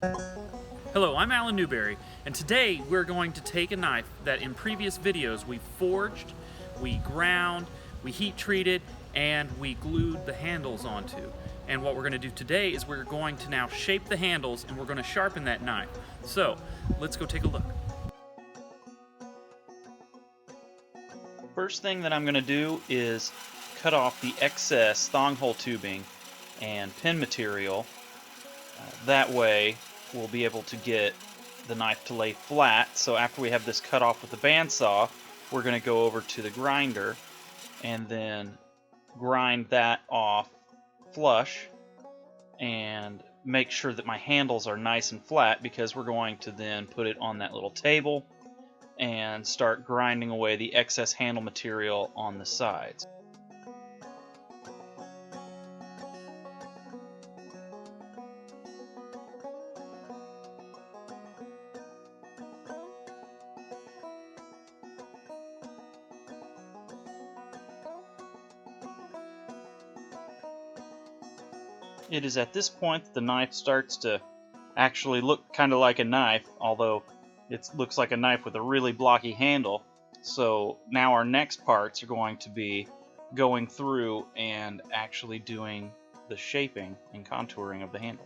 Hello, I'm Alan Newberry, and today we're going to take a knife that in previous videos we forged, we ground, we heat treated, and we glued the handles onto. And what we're going to do today is we're going to now shape the handles and we're going to sharpen that knife. So, let's go take a look. First thing that I'm going to do is cut off the excess thong hole tubing and pin material. That way we'll be able to get the knife to lay flat. So after we have this cut off with the bandsaw, we're going to go over to the grinder and then grind that off flush and make sure that my handles are nice and flat, because we're going to then put it on that little table and start grinding away the excess handle material on the sides. It is at this point that the knife starts to actually look kind of like a knife, although it looks like a knife with a really blocky handle. So now our next parts are going to be going through and actually doing the shaping and contouring of the handle.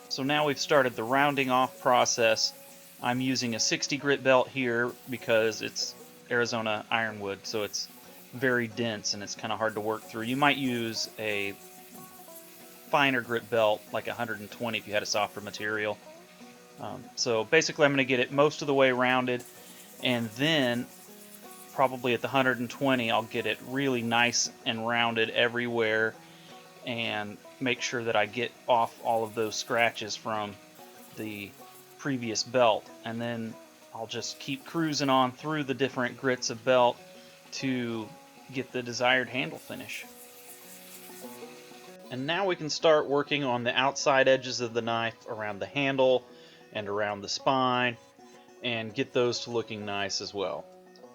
So now we've started the rounding off process. I'm using a 60 grit belt here because it's Arizona ironwood, so it's very dense and it's kind of hard to work through. You might use a finer grit belt, like 120 if you had a softer material. So basically I'm going to get it most of the way rounded, and then probably at the 120 I'll get it really nice and rounded everywhere and make sure that I get off all of those scratches from the previous belt, and then I'll just keep cruising on through the different grits of belt to get the desired handle finish. And now we can start working on the outside edges of the knife around the handle and around the spine and get those to looking nice as well.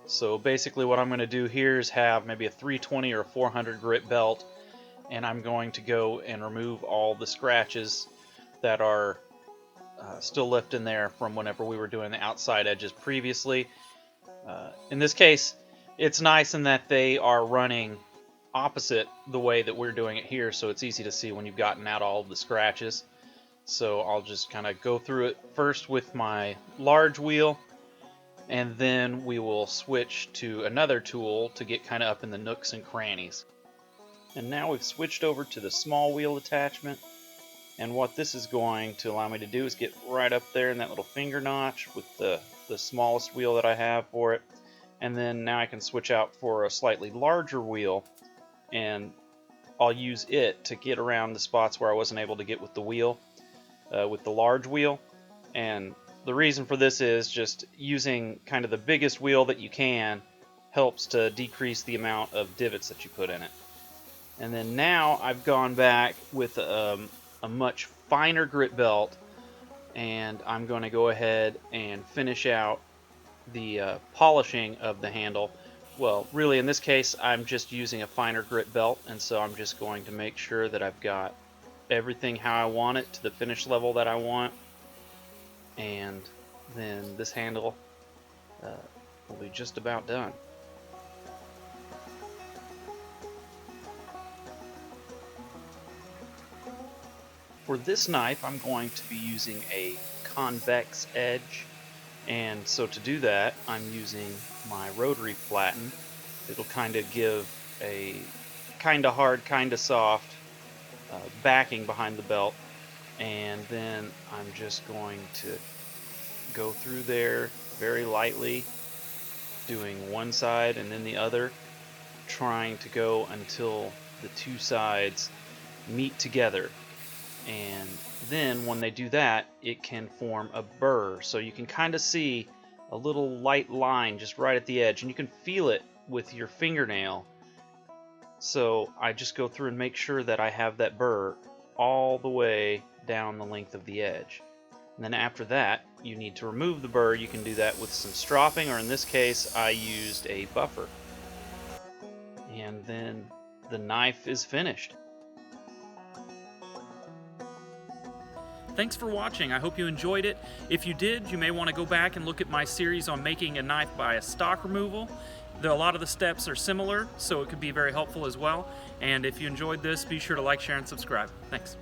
So basically what I'm going to do here is have maybe a 320 or a 400 grit belt, and I'm going to go and remove all the scratches that are still left in there from whenever we were doing the outside edges previously. In this case, it's nice in that they are running opposite the way that we're doing it here, so it's easy to see when you've gotten out all of the scratches. So I'll just kind of go through it first with my large wheel, and then we will switch to another tool to get kind of up in the nooks and crannies. And now we've switched over to the small wheel attachment, and what this is going to allow me to do is get right up there in that little finger notch with the smallest wheel that I have for it. And then now I can switch out for a slightly larger wheel, and I'll use it to get around the spots where I wasn't able to get with the wheel, with the large wheel. And the reason for this is just using kind of the biggest wheel that you can helps to decrease the amount of divots that you put in it. And then now I've gone back with a much finer grit belt, and I'm going to go ahead and finish out the polishing of the handle. Well, really in this case I'm just using a finer grit belt, and so I'm just going to make sure that I've got everything how I want it to the finish level that I want, and then this handle will be just about done. For this knife I'm going to be using a convex edge, and so to do that I'm using my rotary flatten. It'll kind of give a kind of hard, kind of soft backing behind the belt, and then I'm just going to go through there very lightly, doing one side and then the other, trying to go until the two sides meet together. And then when they do that, it can form a burr. So you can kind of see a little light line just right at the edge, and you can feel it with your fingernail. So I just go through and make sure that I have that burr all the way down the length of the edge. And then after that, you need to remove the burr. You can do that with some stropping, or in this case, I used a buffer. And then the knife is finished. Thanks for watching. I hope you enjoyed it. If you did, you may want to go back and look at my series on making a knife by a stock removal. A lot of the steps are similar, so it could be very helpful as well. And if you enjoyed this, be sure to like, share, and subscribe. Thanks.